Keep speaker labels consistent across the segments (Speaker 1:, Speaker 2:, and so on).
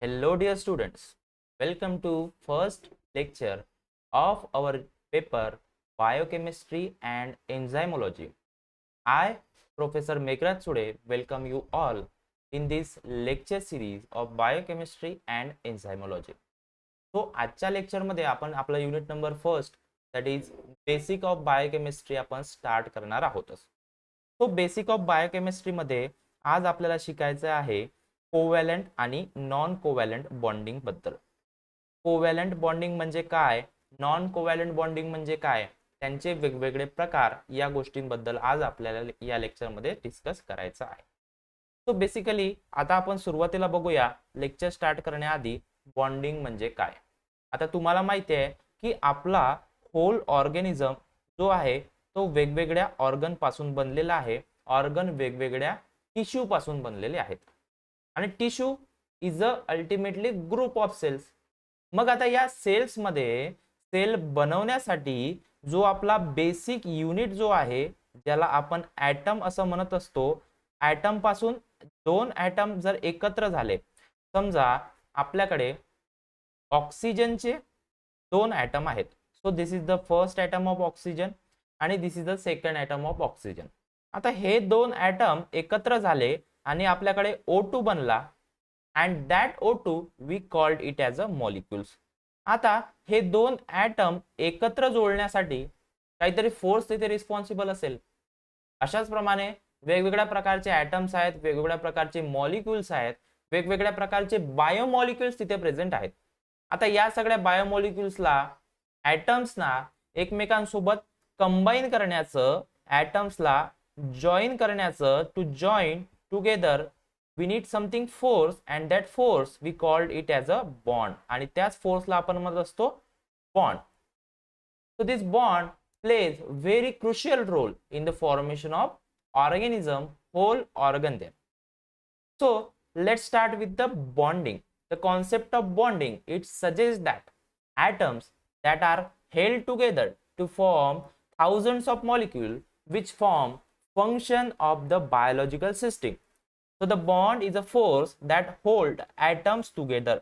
Speaker 1: Hello dear students, welcome to first lecture of our paper Biochemistry and Enzymology. I, Professor Meghraj Sude, welcome you all in this lecture series of Biochemistry and Enzymology. So आजच्या lecture मध्ये आपण आपला unit number first that is basic of biochemistry आपण start करणार आहोतच. So basic of biochemistry मध्ये आज आपल्याला शिकायचं आहे कोव्हॅलंट आणि नॉन कोव्हॅलंट बॉन्डिंग बद्दल. कोव्हॅलंट बॉन्डिंग म्हणजे काय, नॉन कोव्हॅलंट बॉन्डिंग म्हणजे काय, त्यांचे वेगवेगळे प्रकार या गोष्टींबद्दल आज आपल्याला या लेक्चर मध्ये डिस्कस करायचं आहे. सो बेसिकली आता आपण सुरुवातीला बघूया लेक्चर स्टार्ट करण्याआधी बॉन्डिंग म्हणजे काय. आता तुम्हाला माहिती आहे की आपला होल ऑर्गॅनिझम जो आहे तो वेगवेगळ्या ऑर्गन पासून बनलेला आहे. ऑर्गन वेगवेगळ्या टिश्यू पासून बनलेले आहेत आणि tissue is a ultimately group of cells. मग आता या सेल्स मध्ये सेल बनवण्यासाठी जो आपला बेसिक युनिट जो आहे ज्याला आपण ॲटम असं म्हणत असतो, ॲटम पासून दोन ॲटम जर एकत्र झाले, समजा आपल्याकडे ऑक्सिजनचे दोन ॲटम आहेत. So this is the first atom of oxygen आणि this is the second atom of oxygen. आता हे दोन ॲटम एकत्र झाले आणि आपल्याकडे O2 बनला and that O2 we called it as a molecules. आता हे दोन ॲटम एकत्र जोडण्यासाठी काहीतरी फोर्स तिथे रिस्पॉन्सिबल असेल. अशाच प्रमाणे वेगवेगळ्या प्रकारचे ॲटम्स आहेत, वेगवेगळ्या प्रकारचे मॉलिक्युल्स आहेत, वेगवेगळ्या प्रकारचे बायोमॉलिक्युल्स तिथे प्रेझेंट आहेत. आता या सगळ्या बायोमॉलिक्युल्सला ॲटम्सना एकमेकांसोबत कंबाईन करण्याचं, ॲटम्सला जॉईन करण्याचं, to join together we need something force and that force we called it as a bond. आणि त्याच फोर्सला आपण म्हणत असतो bond. So this bond plays very crucial role in the formation of organism, whole organ there. So let's start with the bonding. The concept of bonding, it suggests that atoms that are held together to form thousands of molecules which form function of the biological system. So the bond is a force that hold atoms together.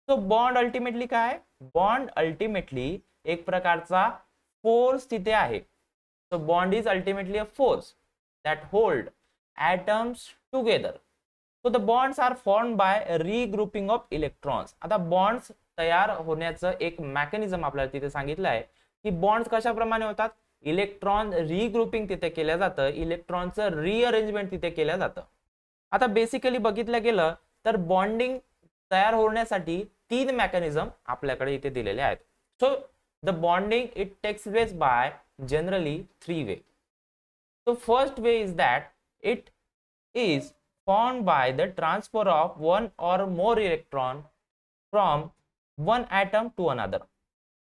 Speaker 1: So bond ultimately काय, bond ultimately एक प्रकारचा force तिथे आहे. So bond is ultimately a force that hold atoms together. So the bonds are form by regrouping of electrons. आता bonds तयार होण्याचं एक mechanism आपल्याला तिथे सांगितलं आहे की बॉन्ड्स कशाप्रमाणे होतात. इलेक्ट्रॉन रिग्रुपिंग तिथे केलं जातं, इलेक्ट्रॉनचं रिअरेंजमेंट तिथे केलं जातं. आता बेसिकली बघितलं गेलं तर बॉन्डिंग तयार होण्यासाठी तीन मेकॅनिझम आपल्याकडे इथे दिलेले आहेत. सो the bonding it takes place by generally three ways. So first way is that it is formed by the transfer of one or more electron from one atom to another.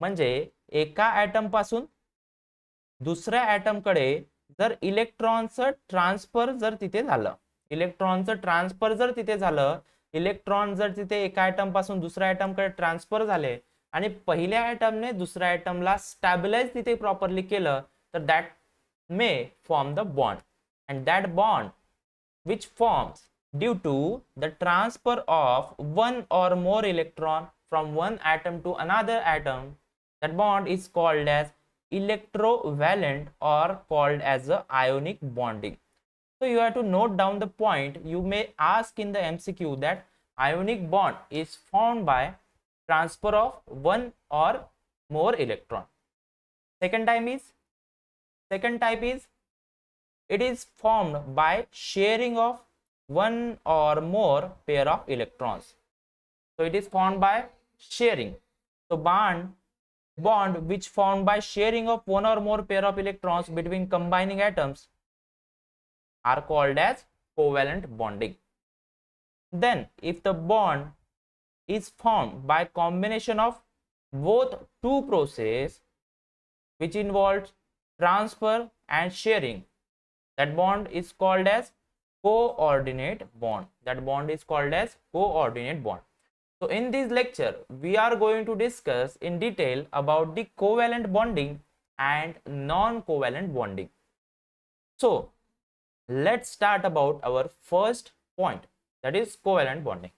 Speaker 1: म्हणजे एका atom पासून दुसऱ्या atom कडे जर इलेक्ट्रॉनचं transfer जर तिथे झालं, इलेक्ट्रॉनचं transfer जर तिथे झालं, इलेक्ट्रॉन जर तिथे एका ॲटम पासून दुसऱ्या ॲटम कडे ट्रान्सफर झाले आणि पहिल्या ॲटमने दुसऱ्या ॲटमला स्टॅबिलाइज तिथे प्रॉपरली केलं तर that may form the bond. And that bond which forms due to the transfer of one or more electron from one atom to another atom, that bond is called as electrovalent or called as a ionic bonding. So you have to note down the point. You may ask in the MCQ that ionic bond is formed by transfer of one or more electron. Second type is it is formed by sharing of one or more pair of electrons. So it is formed by sharing. So bond which formed by sharing of one or more pair of electrons between combining atoms are called as covalent bonding. Then if the bond is formed by combination of both two processes which involves transfer and sharing, that bond is called as coordinate bond. That bond is called as coordinate bond. So in this lecture we are going to discuss in detail about the covalent bonding and non-covalent bonding. So let's start about our first point, that is covalent bonding.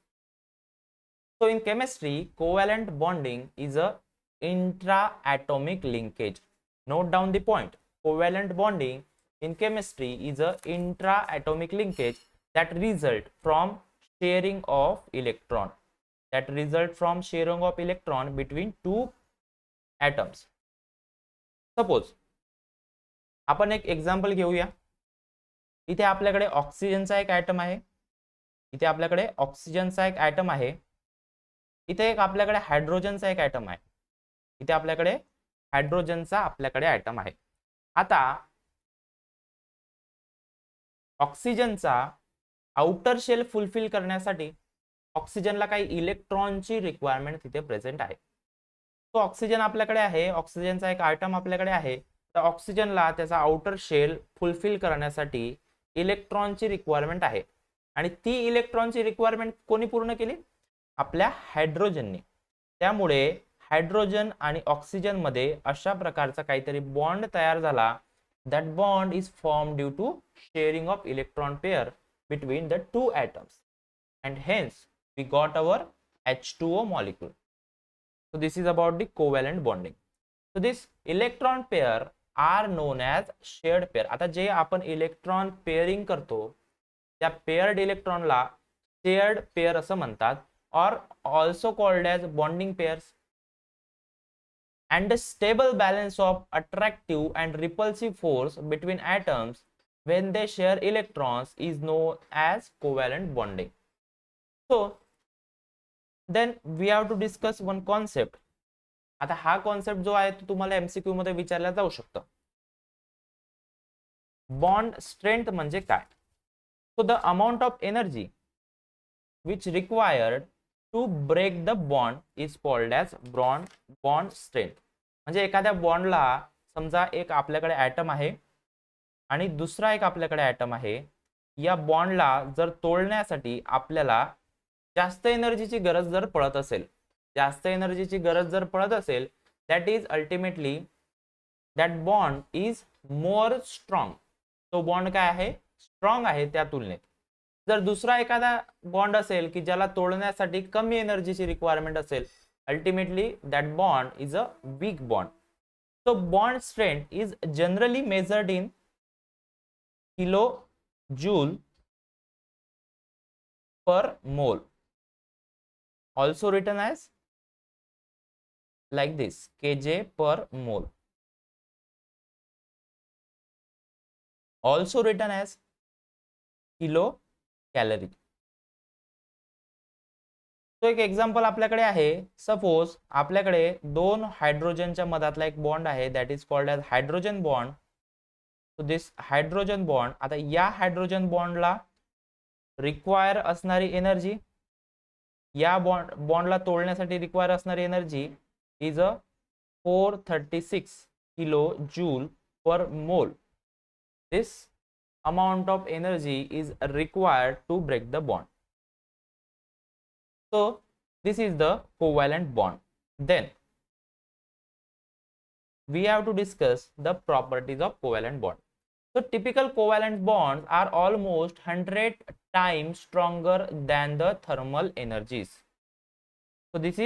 Speaker 1: So in chemistry, covalent bonding is a intra-atomic linkage. Note down the point. Covalent bonding in chemistry is a intra-atomic linkage that result from sharing of electron. That result from sharing of electron between two atoms. Suppose आपण एक example घेऊया. इथे आपल्याकडे ऑक्सिजनचा एक atom आहे. इथे आपल्याकडे ऑक्सिजनचा एक ॲटम आहे. इथे एक आपल्याकडे हायड्रोजनचा एक ॲटम आहे. इथे आपल्याकडे हायड्रोजनचा आपल्याकडे ॲटम आहे. आता ऑक्सिजनचा आउटर शेल फुलफिल करण्यासाठी ऑक्सिजनला काही इलेक्ट्रॉनची रिक्वायरमेंट तिथे प्रेझेंट आहे. तो ऑक्सिजन आपल्याकडे आहे, ऑक्सिजनचा एक आयटम आपल्याकडे आहे. तर ऑक्सिजनला त्याचा आउटर शेल फुलफिल करण्यासाठी इलेक्ट्रॉनची रिक्वायरमेंट आहे आणि ती इलेक्ट्रॉनची रिक्वायरमेंट कोणी पूर्ण केली? आपल्या हायड्रोजनने. त्यामुळे हायड्रोजन आणि ऑक्सिजन मध्ये अशा प्रकारचा काहीतरी बॉन्ड तयार झाला. That bond is form due to sharing of electron pair between the two atoms, and hence we got our H2O molecule. So this is about the covalent bonding. So this electron pair are known as shared pair. आता जे आपण electron pairing करतो त्या paired इलेक्ट्रॉनला shared pair असं म्हणतात, or also called as bonding pairs. And the stable balance of attractive and repulsive force between atoms when they share electrons is known as covalent bonding. So then we have to discuss one concept. आता हा concept जो आहे तो तुम्हाला MCQ मध्ये विचारला जाऊ शकतो. बॉन्ड स्ट्रेंथ म्हणजे काय? So the amount of energy which required to break the bond is called as bond strength. म्हणजे एखाद्या बॉन्डला समजा एक आपल्याकडे ॲटम आहे आणि दुसरा एक आपल्याकडे ॲटम आहे. या बॉन्डला जर तोडण्यासाठी आपल्याला जास्त एनर्जीची गरज जर पडत असेल, that is ultimately that bond is more strong. तो बॉन्ड काय आहे? स्ट्रॉंग आहे त्या तुलनेत. जर दुसरा एखादा बॉन्ड असेल की ज्याला तोडण्यासाठी कमी एनर्जीची रिक्वायरमेंट असेल, ultimately that bond is a weak bond. So bond strength is generally measured in kilojoule per mole, also written as like this, kJ per mole, also written as kilocalorie. तो एक example आपल्याकडे आहे. Suppose आपल्याकडे दोन हायड्रोजनच्या मधातला एक bond आहे, that is called as hydrogen bond. So this hydrogen bond, आता या हायड्रोजन बॉन्डला रिक्वायर असणारी एनर्जी, या बॉन्डला तोडण्यासाठी रिक्वायर असणारी energy is a 436 kilo joule per mole. This amount of energy is required to break the bond. So this is the covalent bond. Then we have to discuss the properties of covalent bond. So typical covalent bonds are almost 100 times stronger than the thermal energies. So this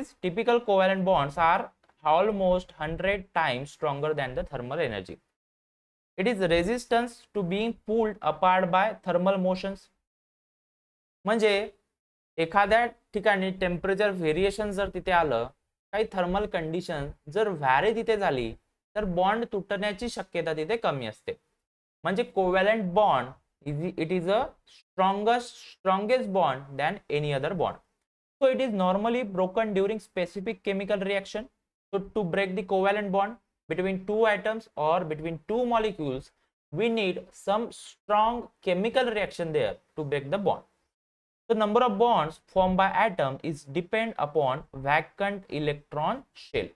Speaker 1: is typical covalent bonds are almost 100 times stronger than the thermal energy. It is resistance to being pulled apart by thermal motions. म्हणजे एखाद्या ठिकाणी temperature variation जर तिथे आलं, काही thermal condition जर vary तिथे झाली, तर बॉन्ड तुटण्याची शक्यता तिथे कमी असते. म्हणजे covalent bond it is a strongest bond than any other bond. So it is normally broken during specific chemical reaction. So to break the covalent bond between two atoms or between two molecules, we need some strong chemical reaction there to break the bond. The number of bonds formed by atom is depend upon vacant electron shell.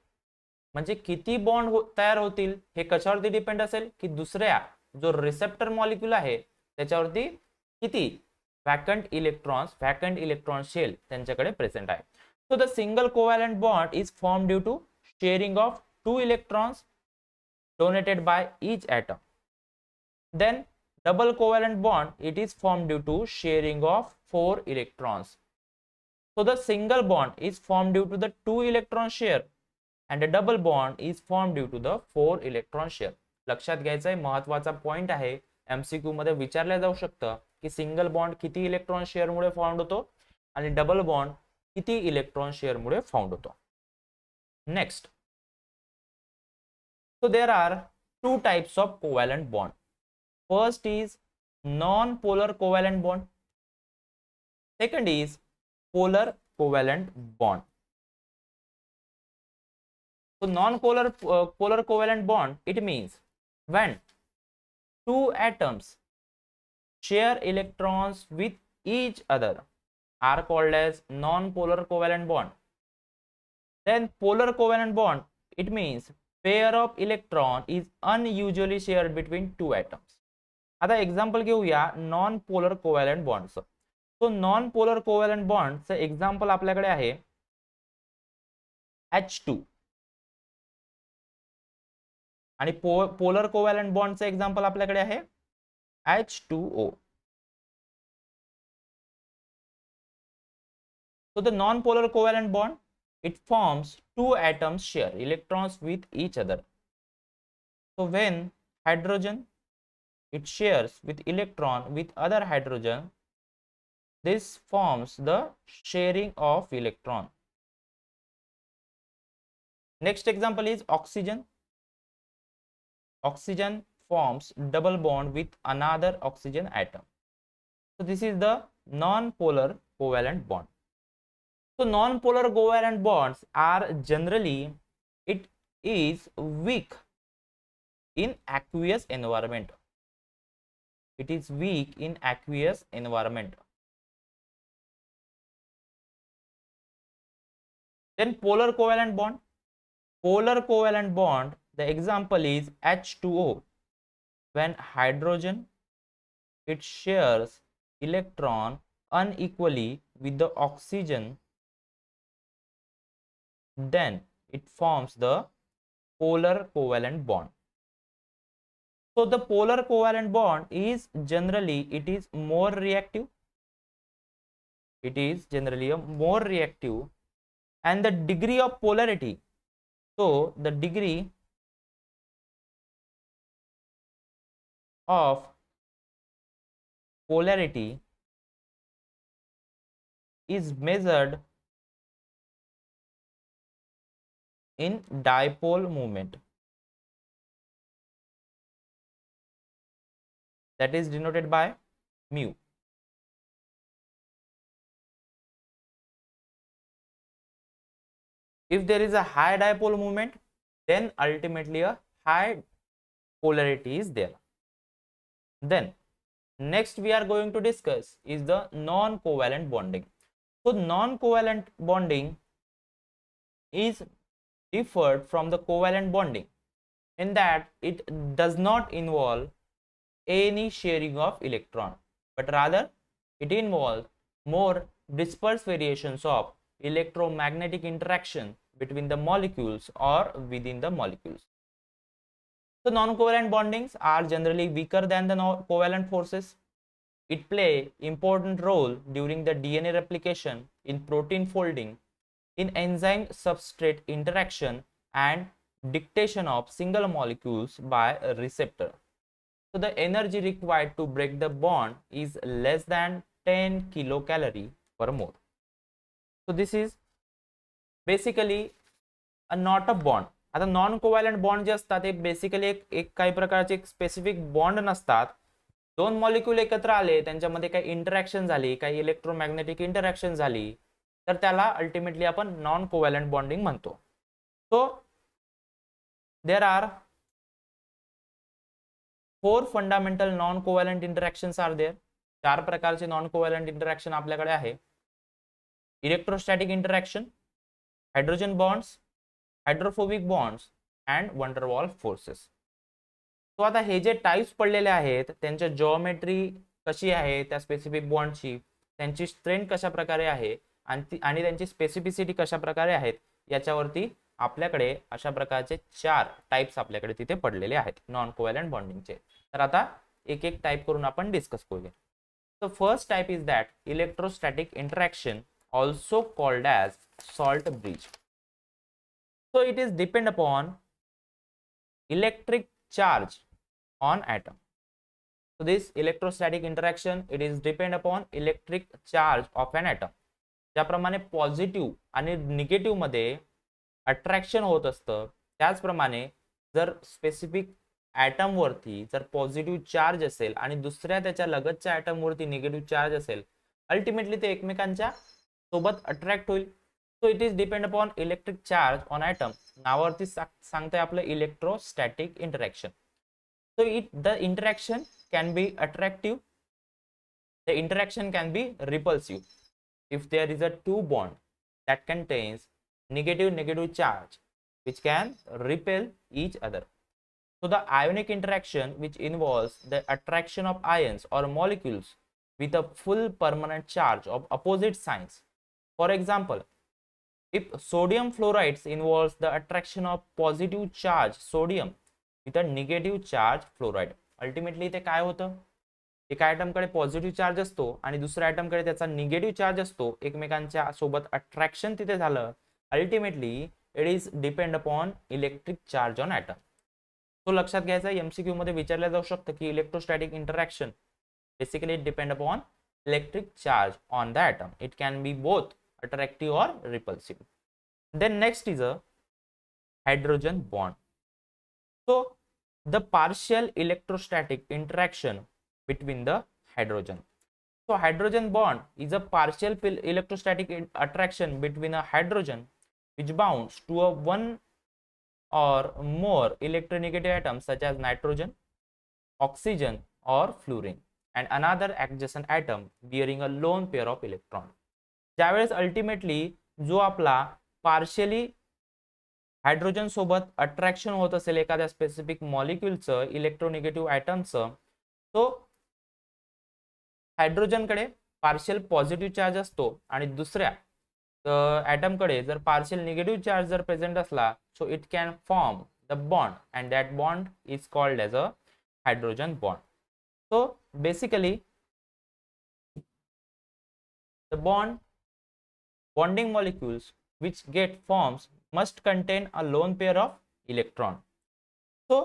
Speaker 1: म्हणजे किती bond तयार होतील हे कशावरती depend असेल की दुसऱ्या जो receptor molecule आहे त्याच्यावरती किती वॅकंट इलेक्ट्रॉन शेल त्यांच्याकडे प्रेझेंट आहे. So the single covalent bond is form due to sharing of 2 electrons donated by each atom. Then double covalent bond, it is formed due to sharing of 4 electrons. So the single bond is formed due to the 2 electron share and a double bond is formed due to the 4 electron share. लक्षात घ्यायचा आहे, महत्वाचा point आहे, MCQ मध्ये विचारले जाऊ शकतं की सिंगल बॉन्ड किती इलेक्ट्रॉन शेअर मुळे फाउंड होतो आणि डबल बॉन्ड किती इलेक्ट्रॉन शेअर मुळे फाउंड होतो. Next, so there are two types of covalent bond. First is non-polar covalent bond. Second is polar covalent bond. So non-polar polar covalent bond, it means when two atoms share electrons with each other are called as non-polar covalent bond. Then polar covalent bond, it means pair of electron is unusually shared between two atoms. आता example घेऊया non polar covalent बॉन्डचं. So non polar covalent बॉन्डचं example आपल्याकडे आहे H2 आणि polar covalent बॉन्डचं example आपल्याकडे आहे H2O. So the non-polar covalent bond, it forms two atoms share electrons with each other. So when hydrogen, it shares with electron with other hydrogen, this forms the sharing of electron. Next example is oxygen. Oxygen forms double bond with another oxygen atom. So this is the non-polar covalent bond. So non-polar covalent bonds are generally, it is weak in aqueous environment. It is weak in aqueous environment. Then polar covalent bond. Polar covalent bond, the example is H2O. When hydrogen, it shares electron unequally with the oxygen, then it forms the polar covalent bond. So the polar covalent bond is generally, it is more reactive. It is generally a more reactive, and the degree of polarity, so the degree of polarity is measured in dipole moment, that is denoted by mu. If there is a high dipole moment, then ultimately a high polarity is there. Then next we are going to discuss is the non-covalent bonding. So non-covalent bonding is differed from the covalent bonding in that it does not involve any sharing of electron, but rather it involves more dispersed variations of electromagnetic interaction between the molecules or within the molecules. So non-covalent bondings are generally weaker than the covalent forces. It play important role during the DNA replication, in protein folding, in enzyme substrate interaction, and dictation of single molecules by a receptor. So the energy required to break the bond is less than 10 kilocalorie per mole. So this is basically a not a bond. आता non covalent bond जे असतात ते basically एक काही प्रकारचे एक specific bond नसतात. दोन molecule एकत्र आले, त्यांच्यामध्ये काही इंटरॅक्शन झाली, काही इलेक्ट्रोमॅग्नेटिक इंटरॅक्शन झाली, तर त्याला अल्टिमेटली आपण नॉन कोव्हॅलंट बॉन्डिंग म्हणतो. So there are 4 fundamental non covalent interactions are there. 4 प्रकारचे नॉन कोव्हॅलंट इंटरॅक्शन आपल्याकडे आहे. Electrostatic interaction, hydrogen bonds, hydrophobic bonds and van der Waals forces. So आता हे जे टाइप्स पडलेले आहेत त्यांच्या जिओमेट्री कशी आहे, त्या स्पेसिफिक बॉन्डची, त्यांची स्ट्रेंथ कशा प्रकारे आहे आणि त्यांची स्पेसिफिसिटी कशा प्रकारे आहेत, याच्यावरती आपल्याकडे अशा प्रकारचे 4 टाइप्स आपल्याकडे तिथे पडलेले आहेत नॉन कोव्हॅलंट बॉन्डिंगचे. तर आता एक एक टाइप करून आपण डिस्कस करूया. So first type is that electrostatic interaction also called as salt bridge. So it is depend upon electric charge on atom. So this electrostatic interaction, it is depend upon electric charge of an atom. ज्याप्रमाणे positive आणि negative मध्ये attraction होत असतं, त्याचप्रमाणे जर specific atom वरती जर positive charge असेल आणि दुसऱ्या त्याच्या लगतच्या ॲटम वरती निगेटिव्ह चार्ज असेल, अल्टिमेटली ते एकमेकांच्या सोबत अट्रॅक्ट होईल. So it is depend upon electric charge on atom. नावावरती सांगतंय आपलं electrostatic interaction. So the interaction can be attractive, the interaction can be repulsive if there is a two bond that contains negative charge which can repel each other. So the ionic interaction, which involves the attraction of ions or molecules with a full permanent charge of opposite signs. For example, if sodium fluorides involves the attraction of positive charge sodium with a negative charge fluoride, ultimately ते काय होतं, एका atom कडे positive charge असतो आणि दुसऱ्या atom कडे त्याचा निगेटिव्ह चार्ज असतो, एकमेकांच्या सोबत अट्रॅक्शन तिथे झालं, ultimately it is depend upon electric charge on atom. तो लक्षात घ्यायचा, एमसीक्यू मध्ये विचारलं जाऊ शकतं की electrostatic interaction basically it depend upon electric charge on the atom. It can be both attractive or repulsive. Then next is a hydrogen bond. So the partial electrostatic interaction between the hydrogen. So hydrogen bond is a partial electrostatic attraction between a hydrogen which bonds to a one or more electronegative atoms such as nitrogen, oxygen or fluorine and another adjacent atom bearing a lone pair of electrons. ज्यावेळेस ultimately जो आपला partially hydrogen सोबत attraction होत असेल एखाद्या specific मॉलिक्युलचं इलेक्ट्रोनिगेटिव्ह ॲटमचं, तो hydrogen कडे partial positive charge असतो आणि दुसऱ्या ॲटम कडे जर पार्शियल निगेटिव्ह चार्ज जर प्रेझेंट असला, so it can form the bond and that bond is called as a hydrogen bond. So basically the bonding molecules which get forms must contain a lone pair of electron. So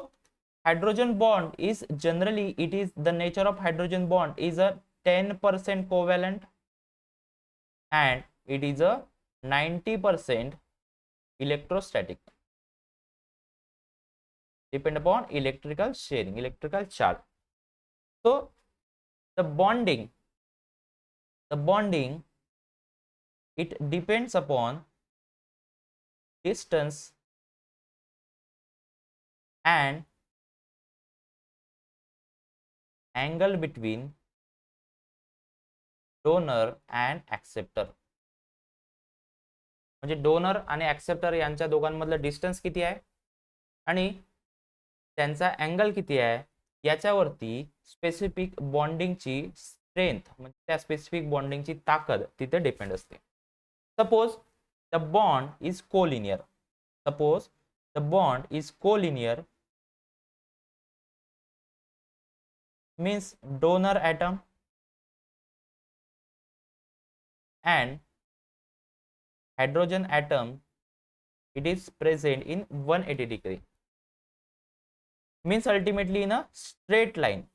Speaker 1: hydrogen bond is generally, it is the nature of hydrogen bond is a 10% covalent and it is a 90% electrostatic, depend upon electrical sharing, electrical charge. So the bonding it depends upon distance and angle between donor and acceptor. म्हणजे donor आणि acceptor यांच्या दोघांमधलं distance किती आहे आणि त्यांचा angle किती आहे याच्यावरती स्पेसिफिक बॉन्डिंगची स्ट्रेंथ म्हणजे त्या स्पेसिफिक बॉन्डिंगची ताकद तिथे डिपेंड असते. Suppose the bond is collinear. Suppose the bond is collinear means donor atom and hydrogen atom, it is present in 180 degree, means ultimately in a straight line.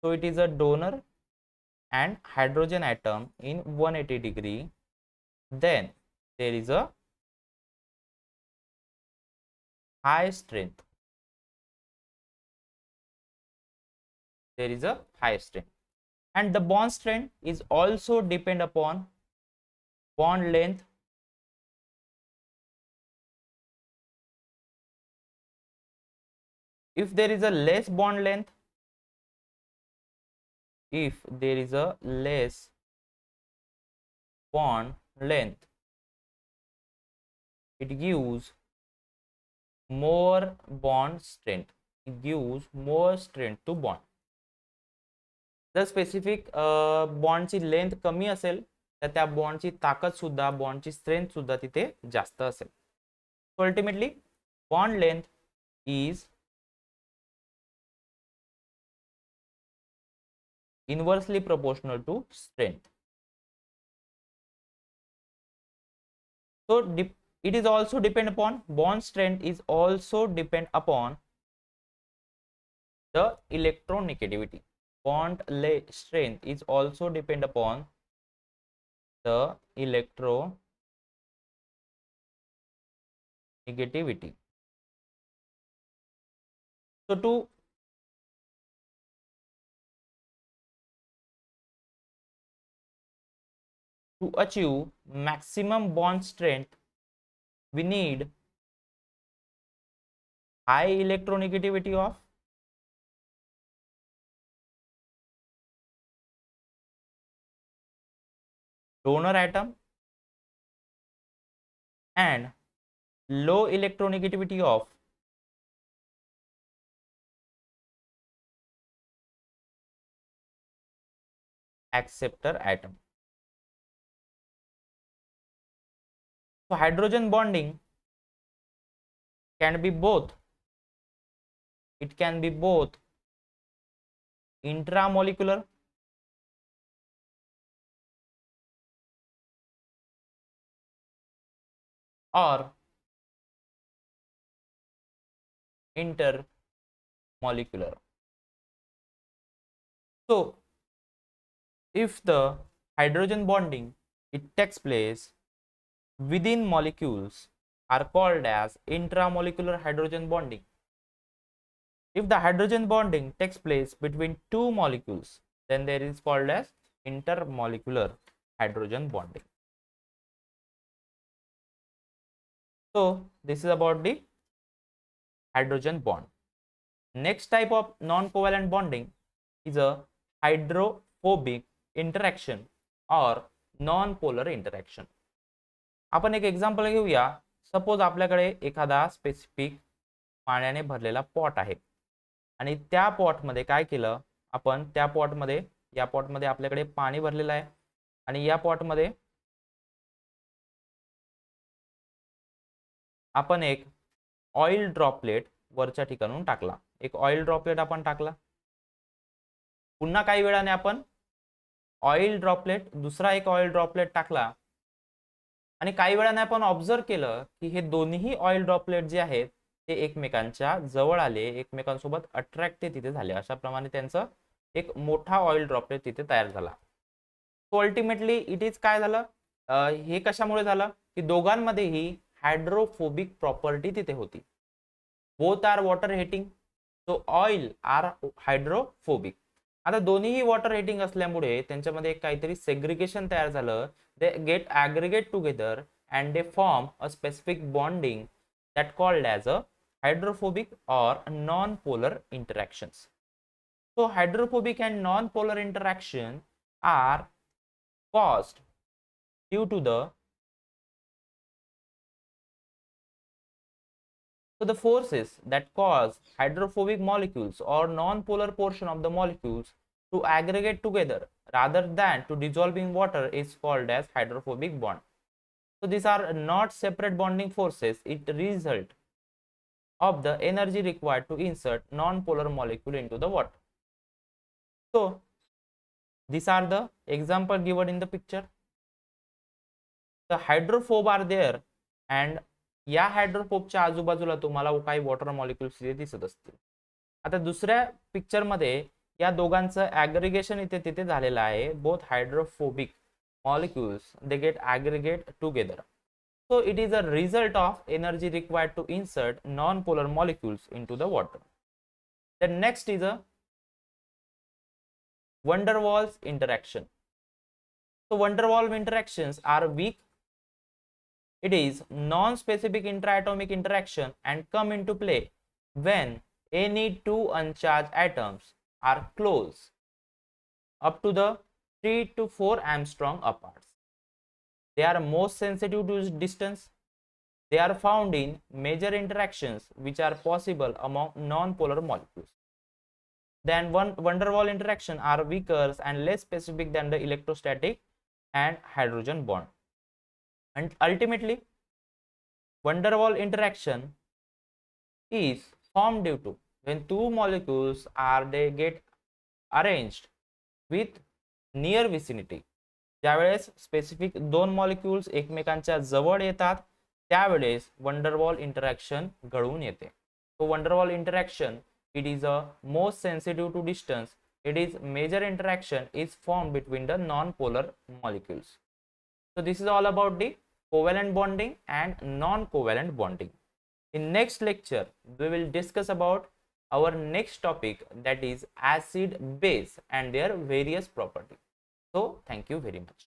Speaker 1: So it is a donor and hydrogen atom in 180 degree. Then there is a high strength. There is a high strength, and the bond strength is also depend upon bond length. If there is a less bond length, if there is a less bond length, it gives more bond strength, it gives more strength to bond. जर specific बॉन्डची length कमी असेल तर त्या बॉन्डची ताकद सुद्धा, बॉन्डची strength सुद्धा तिथे जास्त असेल. सो ultimately bond length is inversely proportional to strength. So it is also depend upon bond strength is also depend upon the electronegativity. Bond strength is also depend upon the electronegativity. So to achieve maximum bond strength, we need high electronegativity of donor atom and low electronegativity of acceptor atom. So hydrogen bonding can be both. It can be both intramolecular or intermolecular. So if the hydrogen bonding it takes place within molecules are called as intramolecular hydrogen bonding. If the hydrogen bonding takes place between two molecules, then there is called as intermolecular hydrogen bonding. So this is about the hydrogen bond. Next type of non-covalent bonding is a hydrophobic interaction or non-polar interaction. आपण एक example घेऊया. Suppose आपल्याकडे एखादा specific पाण्याने भरलेला pot आहे आणि त्या पॉटमध्ये काय केलं आपण, त्या पॉटमध्ये या पॉटमध्ये आपल्याकडे पाणी भरलेलं आहे आणि या पॉटमध्ये आपण एक ऑइल ड्रॉपलेट वरच्या ठिकाणून टाकला. एक ऑइल ड्रॉपलेट आपण टाकला. पुन्हा काही वेळाने आपण ऑइल ड्रॉपलेट दुसरा एक ऑइल ड्रॉपलेट टाकला आणि काही वेळाने आपण ऑब्झर्व केलं की हे दोन्ही ऑइल ड्रॉपलेट जे आहेत ते एकमेकांच्या जवळ आले, एकमेकांसोबत अट्रॅक्ट ते तिथे झाले. अशा प्रमाणे त्यांचं एक मोठा ऑइल ड्रॉपलेट तिथे तयार झाला. सो अल्टिमेटली इट इज काय झालं, हे कशामुळे झालं की दोघांमध्येही हायड्रोफोबिक प्रॉपर्टी तिथे होती. Both are water hating, so oil are hydrophobic. आता दोन्हीही वॉटर हिटिंग असल्यामुळे त्यांच्यामध्ये काहीतरी सेग्रिगेशन तयार झालं. They get aggregate together and they form a specific bonding that called as a hydrophobic or non-polar interactions. So hydrophobic and non-polar interaction are caused due to the forces that cause hydrophobic molecules or non-polar portion of the molecules to aggregate together rather than to dissolve in water is called as hydrophobic bond. So these are not separate bonding forces, it result of the energy required to insert non-polar molecule into the water. So these are the example given in the picture. The hydrophobe are there and या हायड्रोफोबच्या आजूबाजूला तुम्हाला काही water molecules इथे दिसत असतील. आता दुसऱ्या picture मध्ये या दोघांचं ॲग्रिगेशन इथे तिथे झालेलं आहे. Both hydrophobic molecules they get aggregate together, so it is a result of energy required to insert non-polar molecules into the water. Then next is a van der Waals interaction. So van der Waals interactions are weak. It is non-specific intraatomic interaction and come into play when any two uncharged atoms are close up to the 3 to 4 angstrom apart. They are most sensitive to distance. They are found in major interactions which are possible among non-polar molecules. Then van der Waals interaction are weaker and less specific than the electrostatic and hydrogen bond. And ultimately, van der Waals interaction is formed due to when two molecules are they get arranged with near vicinity. ज्यावेळेस specific दोन molecules एकमेकांच्या जवळ येतात त्यावेळेस van der Waals interaction घडून येते. तो van der Waals interaction, it is a most sensitive to distance. It is major interaction is formed between the non-polar molecules. So this is all about the covalent bonding and non-covalent bonding. In next lecture, we will discuss about our next topic, that is acid base and their various properties. So thank you very much.